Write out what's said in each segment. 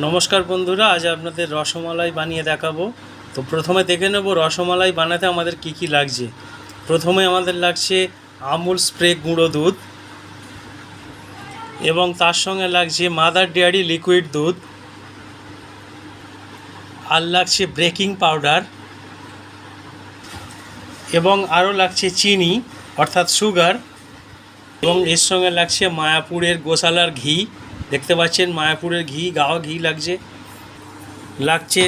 নমস্কার বন্ধুরা, আজ আপনাদের রসমালাই বানিয়ে দেখাবো। তো প্রথমে দেখে নেব রসমালাই বানাতে আমাদের কি কি লাগছে। প্রথমে আমাদের লাগছে আমুল স্প্রে গুঁড়ো দুধ, এবং তার সঙ্গে লাগছে মাদার ডেয়ারি লিকুইড দুধ, আর লাগছে বেকিং পাউডার, এবং আরও লাগছে চিনি অর্থাৎ সুগার, এবং এর সঙ্গে লাগছে মায়াপুরের গোশালার ঘি। দেখতে পাচ্ছেন মায়াপুরের ঘি, গাওয়া ঘি লাগছে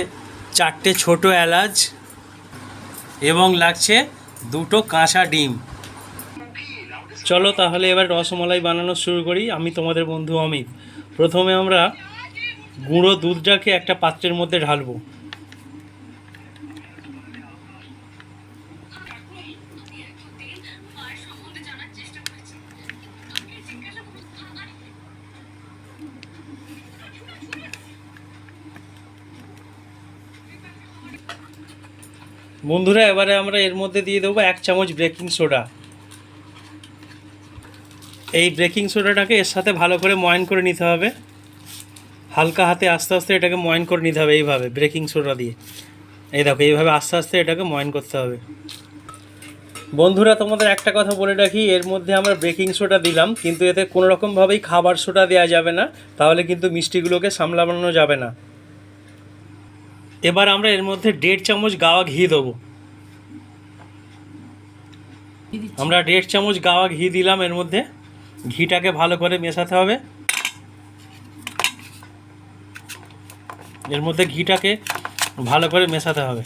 4টে ছোটো এলাচ, এবং লাগছে 2টো কাঁচা ডিম। চলো তাহলে এবার রসমালাই বানানো শুরু করি। আমি তোমাদের বন্ধু অমিত। প্রথমে আমরা গুঁড়ো দুধটাকে একটা পাত্রের মধ্যে ঢালবো। বন্ধুরা, এবারে আমরা এর মধ্যে দিয়ে দেবো 1 চামচ বেকিং সোডা। এই বেকিং সোডাটাকে এর সাথে ভালো করে ময়ান করে নিতে হবে। হালকা হাতে আস্তে আস্তে এটাকে ময়ান করে নিতে হবে, এইভাবে বেকিং সোডা দিয়ে। এই দেখো, এইভাবে আস্তে আস্তে এটাকে ময়ান করতে হবে। বন্ধুরা, তোমাদের একটা কথা বলে রাখি, এর মধ্যে আমরা বেকিং সোডা দিলাম, কিন্তু এতে কোনো রকমভাবেই খাবার সোডা দেওয়া যাবে না, তাহলে কিন্তু মিষ্টিগুলোকে সামলানো যাবে না। এবার আমরা এর মধ্যে 1.5 চামচ গাওয়া ঘি দেবো। আমরা 1.5 চামচ গাওয়া ঘি দিলাম এর মধ্যে। ঘিটাকে ভালো করে মেশাতে হবে। এর মধ্যে ঘিটাকে ভালো করে মেশাতে হবে।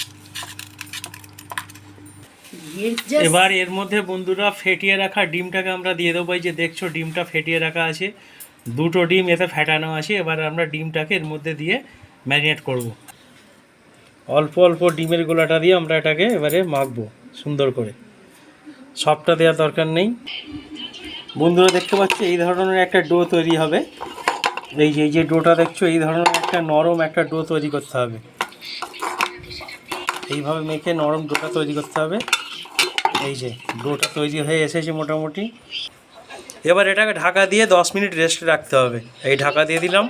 এবার এর মধ্যে বন্ধুরা ফেটিয়ে রাখা ডিমটাকে আমরা দিয়ে দেবো। এই যে দেখছো ডিমটা ফেটিয়ে রাখা আছে, 2টো ডিম এতে ফেটানো আছে। এবার আমরা ডিমটাকে এর মধ্যে দিয়ে ম্যারিনেট করব। অল্প অল্প ডিমের গোলাটা দিয়ে আমরা এটাকে এবারে মাখবো সুন্দর করে, সবটা দেওয়ার দরকার নেই। বন্ধুরা দেখতে পাচ্ছি এই ধরনের একটা ডো তৈরি হবে। এই যে ডোটা দেখছো, এই ধরনের একটা নরম একটা ডো তৈরি করতে হবে। এইভাবে মেখে নরম ডোটা তৈরি করতে হবে। এই যে ডোটা তৈরি হয়ে এসেছে মোটামুটি। এবার এটাকে ঢাকা দিয়ে 10 মিনিট রেস্টে রাখতে হবে। এই ঢাকা দিয়ে দিলাম।